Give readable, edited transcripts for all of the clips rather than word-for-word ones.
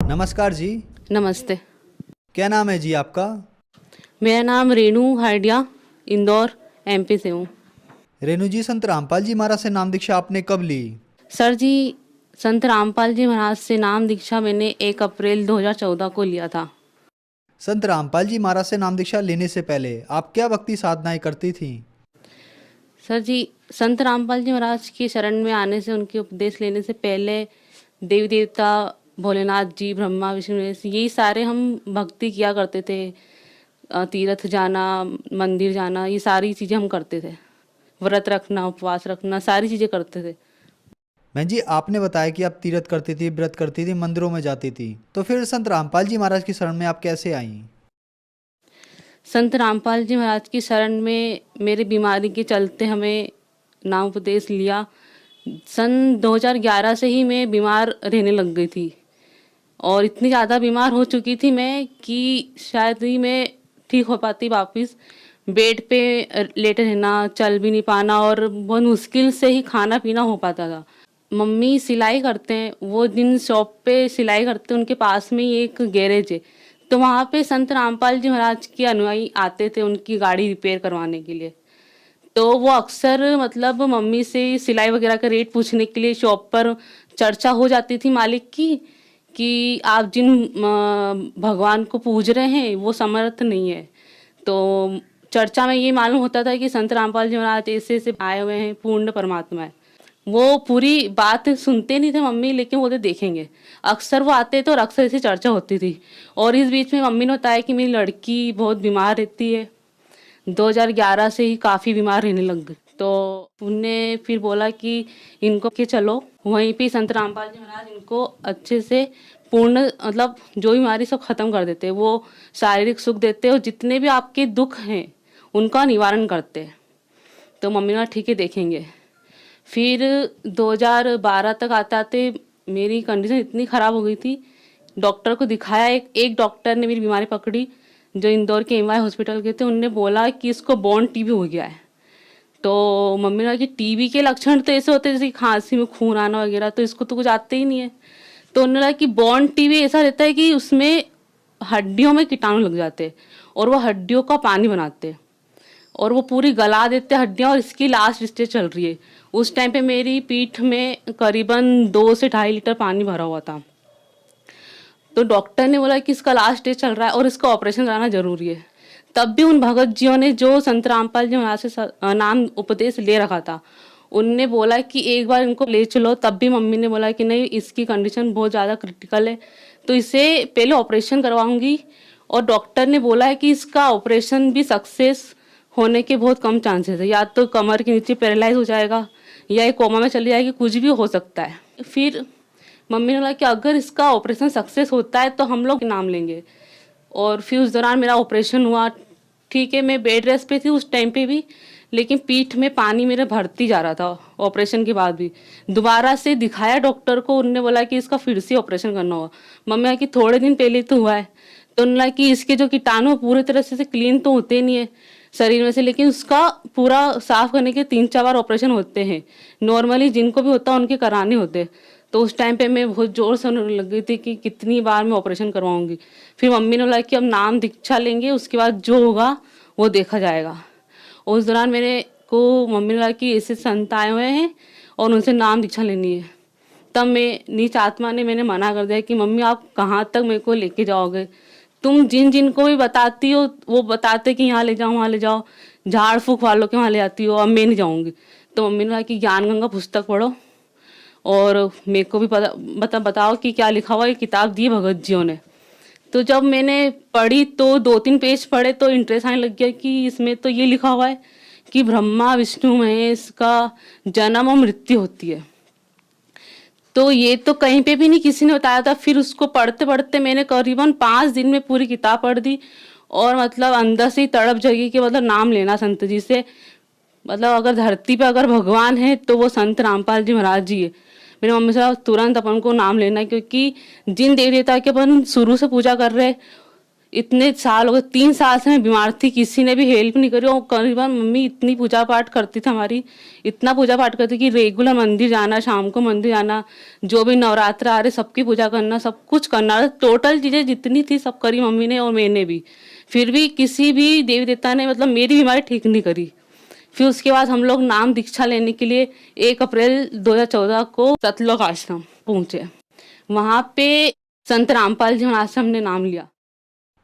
नमस्कार जी। नमस्ते। क्या नाम है जी आपका? मेरा नाम रेणु हार्डिया, इंदौर एमपी से हूँ। रेणु जी, संत रामपाल जी महाराज से नाम दीक्षा आपने कब ली? सर जी, संत रामपाल जी महाराज से नाम दीक्षा मैंने 1 अप्रैल 2014 को लिया था। संत रामपाल जी महाराज से नाम दीक्षा लेने से पहले आप क्या भक्ति साधनाएं करती थी? सर जी, संत रामपाल जी महाराज की शरण में आने से, उनके उपदेश लेने से पहले देवी देवता, भोलेनाथ जी, ब्रह्मा विष्णु महेश, यही सारे हम भक्ति किया करते थे। तीर्थ जाना, मंदिर जाना, ये सारी चीज़ें हम करते थे। व्रत रखना, उपवास रखना, सारी चीज़ें करते थे। बहन जी, आपने बताया कि आप तीर्थ करती थी, व्रत करती थी, मंदिरों में जाती थी, तो फिर संत रामपाल जी महाराज की शरण में आप कैसे आई? संत रामपाल जी महाराज की शरण में मेरी बीमारी के चलते हमें नाम उपदेश लिया। सन 2011 से ही मैं बीमार रहने लग गई थी और इतनी ज़्यादा बीमार हो चुकी थी मैं कि शायद ही मैं ठीक हो पाती वापस। बेड पे लेटे रहना, चल भी नहीं पाना और बहुत मुश्किल से ही खाना पीना हो पाता था। मम्मी सिलाई करते हैं, वो जिन शॉप पे सिलाई करते हैं उनके पास में ही एक गैरेज है, तो वहाँ पे संत रामपाल जी महाराज के अनुयायी आते थे उनकी गाड़ी रिपेयर करवाने के लिए। तो वो अक्सर मतलब मम्मी से सिलाई वगैरह का रेट पूछने के लिए शॉप पर चर्चा हो जाती थी मालिक की कि आप जिन भगवान को पूज रहे हैं वो समर्थ नहीं है। तो चर्चा में ये मालूम होता था कि संत रामपाल जी महाराज ऐसे ऐसे आए हुए हैं, पूर्ण परमात्मा है। वो पूरी बात सुनते नहीं थे मम्मी, लेकिन वो तो देखेंगे। अक्सर वो आते थे और अक्सर ऐसी चर्चा होती थी। और इस बीच में मम्मी ने बताया कि मेरी लड़की बहुत बीमार रहती है, 2011 से ही काफ़ी बीमार रहने लग गई। तो उनने फिर बोला कि इनको के चलो वहीं पे संत रामपाल जी महाराज इनको अच्छे से पूर्ण मतलब जो बीमारी सब खत्म कर देते हैं। वो शारीरिक सुख देते हैं और जितने भी आपके दुख हैं उनका निवारण करते हैं। तो मम्मी ने कहा ठीक है देखेंगे। फिर 2012 तक आते आते मेरी कंडीशन इतनी ख़राब हो गई थी, डॉक्टर को दिखाया। एक डॉक्टर ने मेरी बीमारी पकड़ी जो इंदौर के एमवाई हॉस्पिटल के थे, उनने बोला कि इसको बॉर्न टीबी हो गया है। तो मम्मी ने कहा कि टीबी के लक्षण तो ऐसे होते हैं जैसे खांसी में खून आना वगैरह, तो इसको तो कुछ आते ही नहीं है। तो उन्होंने कहा कि बॉर्न टीबी ऐसा रहता है कि उसमें हड्डियों में कीटाणु लग जाते हैं और वो हड्डियों का पानी बनाते हैं और वो पूरी गला देते हैं हड्डियाँ, और इसकी लास्ट स्टेज चल रही है। उस टाइम पे मेरी पीठ में करीबन 2 से 2.5 लीटर पानी भरा हुआ था। तो डॉक्टर ने बोला कि इसका लास्ट स्टेज चल रहा है और इसका ऑपरेशन कराना जरूरी है। तब भी उन भगत जियों ने जो संत रामपाल जी महाराज से नाम उपदेश ले रखा था, उनने बोला कि एक बार इनको ले चलो। तब भी मम्मी ने बोला कि नहीं, इसकी कंडीशन बहुत ज़्यादा क्रिटिकल है, तो इसे पहले ऑपरेशन करवाऊंगी। और डॉक्टर ने बोला है कि इसका ऑपरेशन भी सक्सेस होने के बहुत कम चांसेस है, या तो कमर के नीचे पैरालाइज हो जाएगा या एक कोमा में चली जाएगी, कुछ भी हो सकता है। फिर मम्मी ने बोला कि अगर इसका ऑपरेशन सक्सेस होता है तो हम लोग नाम लेंगे। और फिर उस दौरान मेरा ऑपरेशन हुआ। ठीक है, मैं बेड रेस्ट पे थी उस टाइम पे भी, लेकिन पीठ में पानी मेरे भरती जा रहा था ऑपरेशन के बाद भी। दोबारा से दिखाया डॉक्टर को, उन्होंने बोला कि इसका फिर से ऑपरेशन करना होगा। मम्मी कि थोड़े दिन पहले तो हुआ है। तो उन्होंने कहा कि इसके जो कीटाणु पूरी तरह से क्लीन तो होते नहीं है शरीर में से, लेकिन उसका पूरा साफ करने के 3-4 बार ऑपरेशन होते हैं। नॉर्मली जिनको भी होता है उनके कराने होते हैं। तो उस टाइम पे मैं बहुत जोर से होने लग गई थी कि कितनी बार मैं ऑपरेशन करवाऊंगी। फिर मम्मी ने बोला कि अब नाम दीक्षा लेंगे, उसके बाद जो होगा वो देखा जाएगा। उस दौरान मेरे को मम्मी ने बोला कि ऐसे संत आए हुए हैं और उनसे नाम दीक्षा लेनी है। तब मैं नीच आत्मा ने मैंने मना कर दिया कि मम्मी आप कहाँ तक मेरे को लेके जाओगे, तुम जिन जिन को भी बताती हो वो बताते कि यहाँ ले जाओ वहाँ ले जाओ, झाड़ फूक वालों के वहाँ ले आती हो, अब मैं नहीं जाऊँगी। तो मम्मी ने कहा कि ज्ञान गंगा पुस्तक पढ़ो और मेरे को भी बताओ कि क्या लिखा हुआ है। किताब दी भगत जियों ने। तो जब मैंने पढ़ी तो 2-3 पेज पढ़े तो इंटरेस्ट आने लग गया कि इसमें तो ये लिखा हुआ है कि ब्रह्मा विष्णु महेश का जन्म और मृत्यु होती है। तो ये तो कहीं पे भी नहीं किसी ने बताया था। फिर उसको पढ़ते पढ़ते मैंने करीबन 5 दिन में पूरी किताब पढ़ दी और मतलब अंदर से ही तड़प जगी कि मतलब नाम लेना संत जी से। मतलब अगर धरती पे अगर भगवान है तो वो संत रामपाल जी महाराज जी है। मेरी मम्मी से तुरंत अपन को नाम लेना है, क्योंकि जिन देवी देवता के अपन शुरू से पूजा कर रहे इतने साल हो गए, 3 साल से मैं बीमार थी, किसी ने भी हेल्प नहीं करी। और करीबन मम्मी इतनी पूजा पाठ करती थी हमारी, इतना पूजा पाठ करती कि रेगुलर मंदिर जाना, शाम को मंदिर जाना, जो भी नवरात्र आ रहे सबकी पूजा करना, सब कुछ करना, टोटल चीज़ें जितनी थी सब करी मम्मी ने और मैंने भी। फिर भी किसी भी देवी देवता ने मतलब मेरी बीमारी ठीक नहीं करी। फिर उसके बाद हम लोग नाम दीक्षा लेने के लिए 1 अप्रैल 2014 को सतलोक आश्रम पहुंचे। वहाँ पे संत रामपाल जी महाराज से हमने नाम लिया।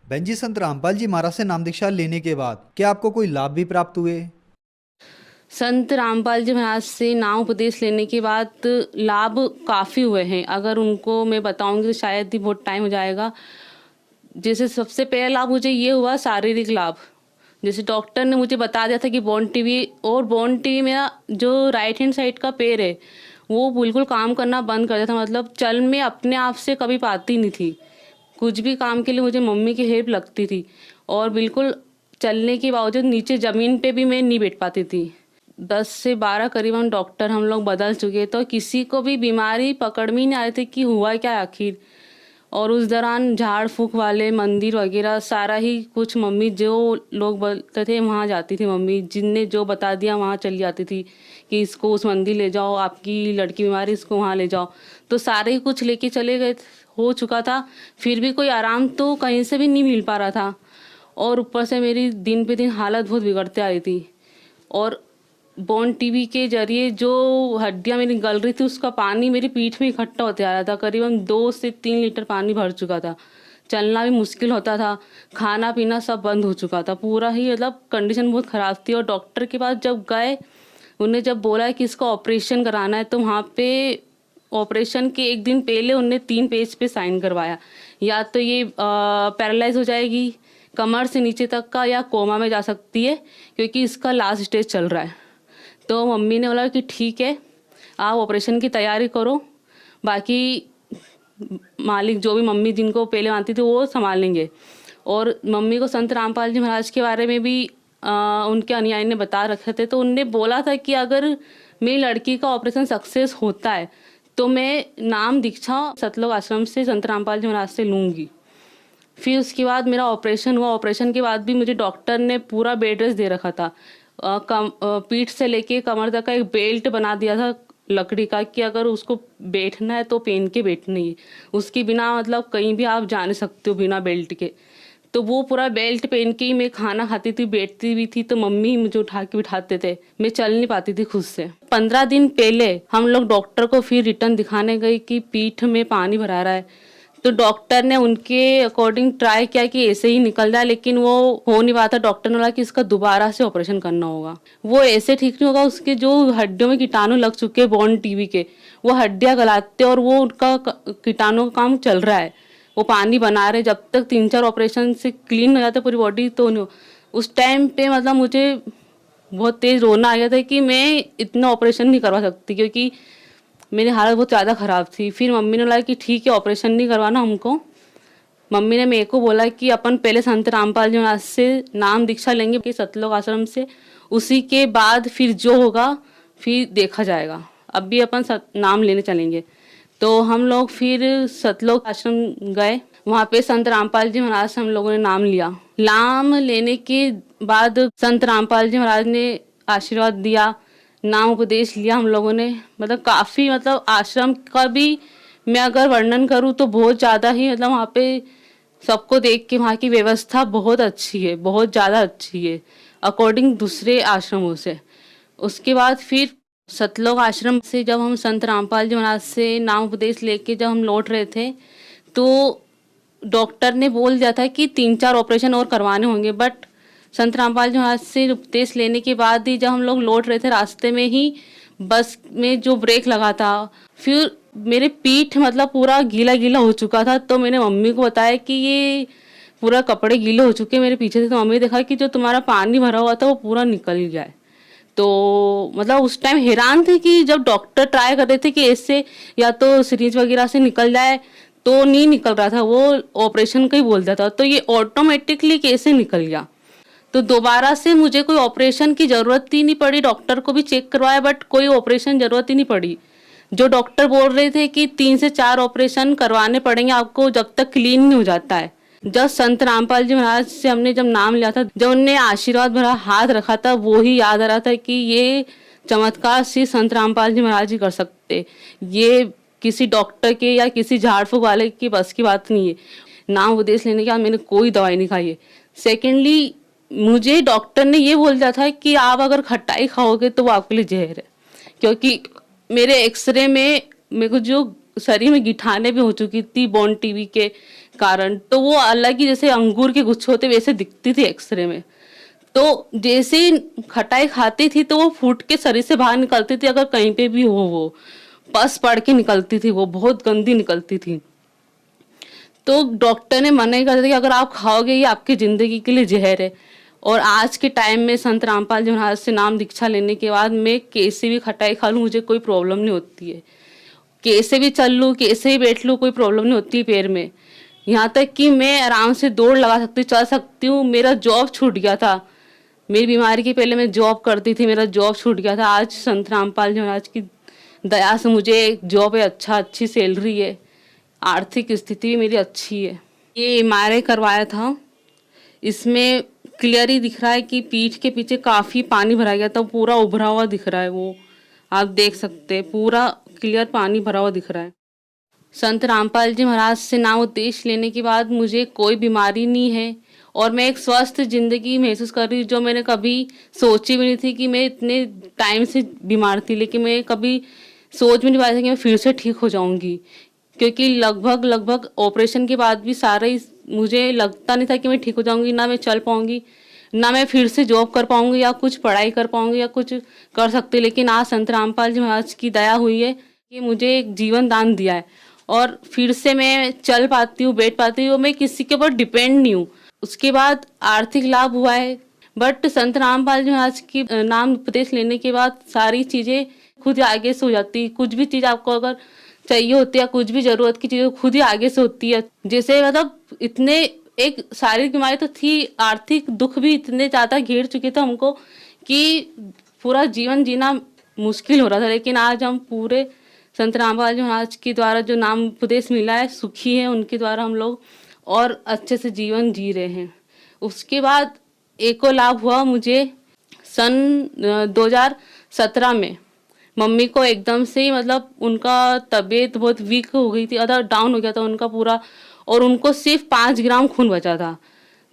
बहन जी, संत रामपाल जी महाराज से नाम दीक्षा लेने के बाद क्या आपको कोई लाभ भी प्राप्त हुए? संत रामपाल जी महाराज से नाम उपदेश लेने के बाद लाभ काफ़ी हुए हैं। अगर उनको मैं बताऊंगी तो शायद ही बहुत टाइम हो जाएगा। जैसे सबसे पहला लाभ मुझे ये हुआ, शारीरिक लाभ। जैसे डॉक्टर ने मुझे बता दिया था कि बोन टीवी, और बोन टीवी मेरा जो राइट हैंड साइड का पैर है वो बिल्कुल काम करना बंद कर दिया था। मतलब चल मैं अपने आप से कभी पाती नहीं थी, कुछ भी काम के लिए मुझे मम्मी की हेल्प लगती थी। और बिल्कुल चलने के बावजूद नीचे ज़मीन पे भी मैं नहीं बैठ पाती थी। 10 से 12 करीबन डॉक्टर हम लोग बदल चुके, तो किसी को भी बीमारी पकड़ में ही नहीं आ रही थी कि हुआ क्या आखिर। और उस दौरान झाड़ फूक वाले मंदिर वगैरह सारा ही कुछ मम्मी जो लोग बोलते थे वहाँ जाती थी। मम्मी जिनने जो बता दिया वहाँ चली जाती थी कि इसको उस मंदिर ले जाओ, आपकी लड़की बीमारी, इसको वहाँ ले जाओ। तो सारे ही कुछ लेके चले गए, हो चुका था। फिर भी कोई आराम तो कहीं से भी नहीं मिल पा रहा था। और ऊपर से मेरी दिन पे दिन हालत बहुत बिगड़ते आ रही थी। और बोन टीवी के जरिए जो हड्डियां मेरी गल रही थी उसका पानी मेरी पीठ में इकट्ठा होते आ रहा था। करीबन 2 से 3 लीटर पानी भर चुका था। चलना भी मुश्किल होता था, खाना पीना सब बंद हो चुका था। पूरा ही मतलब कंडीशन बहुत ख़राब थी। और डॉक्टर के पास जब गए, उन्हें जब बोला कि इसका ऑपरेशन कराना है, तो वहाँ पे ऑपरेशन के एक दिन पहले उनने 3 पेज पे साइन करवाया। या तो ये पैरालाइज हो जाएगी कमर से नीचे तक का, या कोमा में जा सकती है क्योंकि इसका लास्ट स्टेज चल रहा है। तो मम्मी ने बोला कि ठीक है, आप ऑपरेशन की तैयारी करो, बाकी मालिक जो भी मम्मी जिनको पहले मानती थी वो संभाल लेंगे। और मम्मी को संत रामपाल जी महाराज के बारे में भी उनके अनुयायी ने बता रखे थे। तो उनने बोला था कि अगर मेरी लड़की का ऑपरेशन सक्सेस होता है तो मैं नाम दीक्षा सतलोक आश्रम से संत रामपाल जी महाराज से लूँगी। फिर उसके बाद मेरा ऑपरेशन हुआ। ऑपरेशन के बाद भी मुझे डॉक्टर ने पूरा बेड रेस्ट दे रखा था। पीठ से लेके कमर तक का एक बेल्ट बना दिया था लकड़ी का कि अगर उसको बैठना है तो पहन के बैठना ही, उसके बिना मतलब कहीं भी आप जा नहीं सकते हो बिना बेल्ट के। तो वो पूरा बेल्ट पहन के ही मैं खाना खाती थी, बैठती भी थी। तो मम्मी मुझे उठा के बिठाते थे, मैं चल नहीं पाती थी खुद से। 15 दिन पहले हम लोग डॉक्टर को फिर रिटर्न दिखाने गए कि पीठ में पानी भरा रहा है। तो डॉक्टर ने उनके अकॉर्डिंग ट्राई किया कि ऐसे ही निकल जाए, लेकिन वो हो नहीं पाता। डॉक्टर ने बोला कि इसका दोबारा से ऑपरेशन करना होगा, वो ऐसे ठीक नहीं होगा। उसके जो हड्डियों में कीटाणु लग चुके हैं बोन टीवी के, वो हड्डियां गलाते और वो उनका कीटाणु का काम चल रहा है, वो पानी बना रहे। जब तक 3-4 ऑपरेशन से क्लीन हो जाता पूरी बॉडी तो नहीं। उस टाइम पे मतलब मुझे बहुत तेज रोना आ गया था कि मैं इतना ऑपरेशन नहीं करवा सकती, क्योंकि मेरी हालत बहुत ज़्यादा ख़राब थी। फिर मम्मी ने बोला कि ठीक है, ऑपरेशन नहीं करवाना हमको। मम्मी ने मेरे को बोला कि अपन पहले संत रामपाल जी महाराज से नाम दीक्षा लेंगे कि सतलोक आश्रम से, उसी के बाद फिर जो होगा फिर देखा जाएगा, अब भी अपन नाम लेने चलेंगे। तो हम लोग फिर सतलोक आश्रम गए। वहाँ पे संत रामपाल जी महाराज से हम लोगों ने नाम लिया। नाम लेने के बाद संत रामपाल जी महाराज ने आशीर्वाद दिया, नाम उपदेश लिया हम लोगों ने। मतलब काफ़ी, मतलब आश्रम का भी मैं अगर वर्णन करूँ तो बहुत ज़्यादा ही, मतलब वहाँ पे सबको देख के वहाँ की व्यवस्था बहुत अच्छी है, बहुत ज़्यादा अच्छी है अकॉर्डिंग दूसरे आश्रमों से। उसके बाद फिर सतलोक आश्रम से जब हम संत रामपाल जी महाराज से नाम उपदेश लेके जब हम लौट रहे थे, तो डॉक्टर ने बोल दिया था कि 3-4 ऑपरेशन और करवाने होंगे। बट संत रामपाल जी महाराज से उपदेश लेने के बाद ही जब हम लोग लौट रहे थे, रास्ते में ही बस में जो ब्रेक लगा था, फिर मेरे पीठ मतलब पूरा गीला गीला हो चुका था। तो मैंने मम्मी को बताया कि ये पूरा कपड़े गीले हो चुके मेरे पीछे से। तो मम्मी ने देखा कि जो तुम्हारा पानी भरा हुआ था वो पूरा निकल गया है। तो मतलब उस टाइम हैरान थे कि जब डॉक्टर ट्राई कर रहे थे कि इससे या तो सीरीज वगैरह से निकल जाए, तो नहीं निकल रहा था, वो ऑपरेशन का ही बोलता था। तो ये ऑटोमेटिकली कैसे निकल गया। तो दोबारा से मुझे कोई ऑपरेशन की ज़रूरत ही नहीं पड़ी। डॉक्टर को भी चेक करवाया बट कोई ऑपरेशन ज़रूरत ही नहीं पड़ी। जो डॉक्टर बोल रहे थे कि 3 से 4 ऑपरेशन करवाने पड़ेंगे आपको जब तक क्लीन नहीं हो जाता है, जब संत रामपाल जी महाराज से हमने जब नाम लिया था, जब उनने आशीर्वाद भरा हाथ रखा था, वो ही याद आ रहा था कि ये चमत्कार सिर्फ संत रामपाल जी महाराज ही कर सकते, ये किसी डॉक्टर के या किसी झाड़ फूक वाले की बस की बात नहीं है। नाम उपदेश लेने के बाद मैंने कोई दवाई नहीं खाई है। सेकेंडली, मुझे डॉक्टर ने ये बोल दिया था कि आप अगर खटाई खाओगे तो वो आपके लिए जहर है, क्योंकि मेरे एक्सरे में मेरे को जो शरीर में गिठाने भी हो चुकी थी बोन टीबी के कारण, तो वो अलग ही जैसे अंगूर के गुच्छे होते वैसे दिखती थी एक्सरे में। तो जैसे ही खटाई खाती थी तो वो फूट के शरीर से बाहर निकलती थी, अगर कहीं पे भी हो वो पस पड़ के निकलती थी, वो बहुत गंदी निकलती थी। तो डॉक्टर ने मना ही कर दिया कि अगर आप खाओगे ये आपकी ज़िंदगी के लिए जहर है। और आज के टाइम में संत रामपाल जी महाराज से नाम दीक्षा लेने के बाद मैं कैसे भी खटाई खा लूँ, मुझे कोई प्रॉब्लम नहीं होती है। कैसे भी चल लूँ, कैसे ही बैठ लूँ, कोई प्रॉब्लम नहीं होती पैर में। यहाँ तक कि मैं आराम से दौड़ लगा सकती, चल सकती हूँ। मेरा जॉब छूट गया था, मेरी बीमारी के पहले मैं जॉब करती थी, मेरा जॉब छूट गया था। आज संत रामपाल जी महाराज की दया से मुझे एक जॉब है, अच्छी सैलरी है, आर्थिक स्थिति भी मेरी अच्छी है। ये MRI करवाया था, इसमें क्लियर ही दिख रहा है कि पीठ के पीछे काफ़ी पानी भरा गया था, पूरा उभरा हुआ दिख रहा है। वो आप देख सकते हैं, पूरा क्लियर पानी भरा हुआ दिख रहा है। संत रामपाल जी महाराज से नाम उपदेश लेने के बाद मुझे कोई बीमारी नहीं है और मैं एक स्वस्थ ज़िंदगी महसूस कर रही हूँ, जो मैंने कभी सोची भी नहीं थी कि मैं इतने टाइम से बीमार थी। लेकिन मैं कभी सोच भी नहीं पाई थी कि मैं फिर से ठीक हो जाऊँगी, क्योंकि लगभग ऑपरेशन के बाद भी सारा ही मुझे लगता नहीं था कि मैं ठीक हो जाऊँगी, ना मैं चल पाऊँगी, ना मैं फिर से जॉब कर पाऊँगी या कुछ पढ़ाई कर पाऊँगी या कुछ कर सकती। लेकिन आज संत रामपाल जी महाराज की दया हुई है कि मुझे एक जीवन दान दिया है और फिर से मैं चल पाती हूँ, बैठ पाती हूँ, मैं किसी के ऊपर डिपेंड नहीं हूँ। उसके बाद आर्थिक लाभ हुआ है, बट संत रामपाल जी महाराज की नाम उपदेश लेने के बाद सारी चीज़ें खुद ही आगे से हो जाती। कुछ भी चीज़ आपको अगर चाहिए होती है, कुछ भी ज़रूरत की चीज़ खुद ही आगे से होती है। जैसे मतलब इतने एक शारीरिक बीमारी तो थी, आर्थिक दुख भी इतने ज़्यादा घेर चुके थे हमको कि पूरा जीवन जीना मुश्किल हो रहा था। लेकिन आज हम पूरे संत रामपाल जी महाराज के द्वारा जो नाम उपदेश मिला है, सुखी है, उनके द्वारा हम लोग और अच्छे से जीवन जी रहे हैं। उसके बाद एक और लाभ हुआ मुझे सन 2017 में। मम्मी को एकदम से ही मतलब उनका तबीयत बहुत वीक हो गई थी, अदर डाउन हो गया था उनका पूरा, और उनको सिर्फ 5 ग्राम खून बचा था।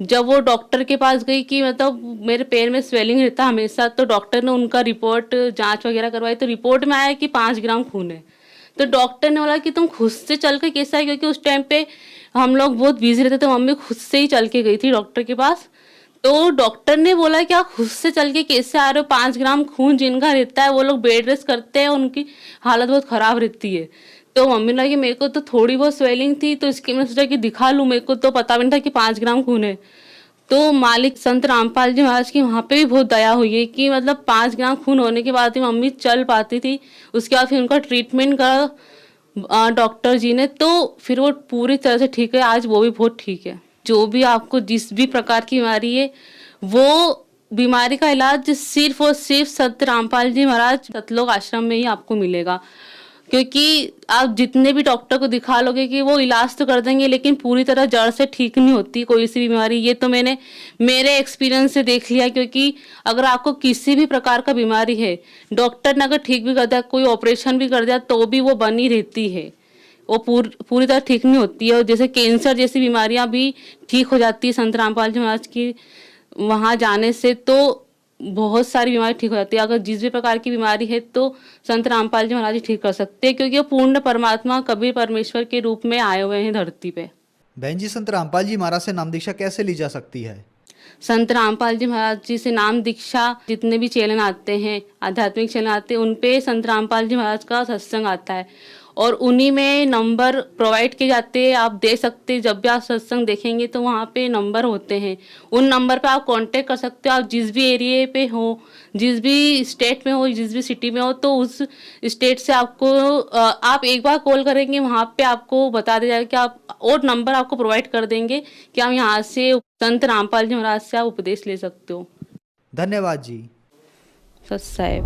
जब वो डॉक्टर के पास गई कि मतलब मेरे पैर में स्वेलिंग रहता हमेशा, तो डॉक्टर ने उनका रिपोर्ट जांच वगैरह करवाई, तो रिपोर्ट में आया कि 5 ग्राम खून है। तो डॉक्टर ने बोला कि तुम खुद से चल के कैसा है, क्योंकि उस टाइम पे हम लोग बहुत बिजी रहते थे, मम्मी खुद से ही चल के गई थी डॉक्टर के पास। तो डॉक्टर ने बोला कि आप खुद से चल के कैसे आ रहे हो, 5 ग्राम खून जिनका रहता है वो लोग बेड रेस्ट करते हैं, उनकी हालत बहुत ख़राब रहती है। तो मम्मी ने कहा कि मेरे को तो थोड़ी बहुत स्वेलिंग थी, तो इसकी मैंने सोचा कि दिखा लूँ, मेरे को तो पता भी नहीं था कि 5 ग्राम खून है। तो मालिक संत रामपाल जी महाराज की वहाँ पे भी बहुत दया हुई है कि मतलब 5 ग्राम खून होने के बाद ही मम्मी चल पाती थी। उसके बाद फिर उनका ट्रीटमेंट करा डॉक्टर जी ने, तो फिर वो पूरी तरह से ठीक है, आज वो भी बहुत ठीक है। जो भी आपको जिस भी प्रकार की बीमारी है, वो बीमारी का इलाज सिर्फ और सिर्फ संत रामपाल जी महाराज सतलोक आश्रम में ही आपको मिलेगा। क्योंकि आप जितने भी डॉक्टर को दिखा लोगे कि वो इलाज तो कर देंगे, लेकिन पूरी तरह जड़ से ठीक नहीं होती कोई सी भी बीमारी। ये तो मैंने मेरे एक्सपीरियंस से देख लिया, क्योंकि अगर आपको किसी भी प्रकार का बीमारी है, डॉक्टर ने अगर ठीक भी कर दिया, कोई ऑपरेशन भी कर दिया, तो भी वो बनी रहती है, वो पूरी तरह ठीक नहीं होती है। और जैसे कैंसर जैसी बीमारियां भी ठीक हो जाती है संत रामपाल जी महाराज की वहाँ जाने से, तो बहुत सारी बीमारी ठीक हो जाती है। अगर जिस भी प्रकार की बीमारी है तो संत रामपाल जी महाराज जी ठीक कर सकते हैं, क्योंकि वो पूर्ण परमात्मा कबीर परमेश्वर के रूप में आए हुए हैं धरती पे। बहन जी, संत रामपाल जी महाराज से नाम दीक्षा कैसे ली जा सकती है? संत रामपाल जी महाराज जी से नाम दीक्षा जितने भी चैनल आते हैं, आध्यात्मिक चैनल आते हैं, उन पे संत रामपाल जी महाराज का सत्संग आता है और उन्हीं में नंबर प्रोवाइड किए जाते हैं। आप दे सकते हैं, जब भी आप सत्संग देखेंगे तो वहाँ पे नंबर होते हैं, उन नंबर पे आप कांटेक्ट कर सकते हो। आप जिस भी एरिया पे हो, जिस भी स्टेट में हो, जिस भी सिटी में हो, तो उस स्टेट से आपको आप एक बार कॉल करेंगे, वहाँ पे आपको बता दिया जाएगा कि आप और नंबर आपको प्रोवाइड कर देंगे कि आप यहाँ से संत रामपाल जी महाराज से आप उपदेश ले सकते हो। धन्यवाद जी। सत साहेब।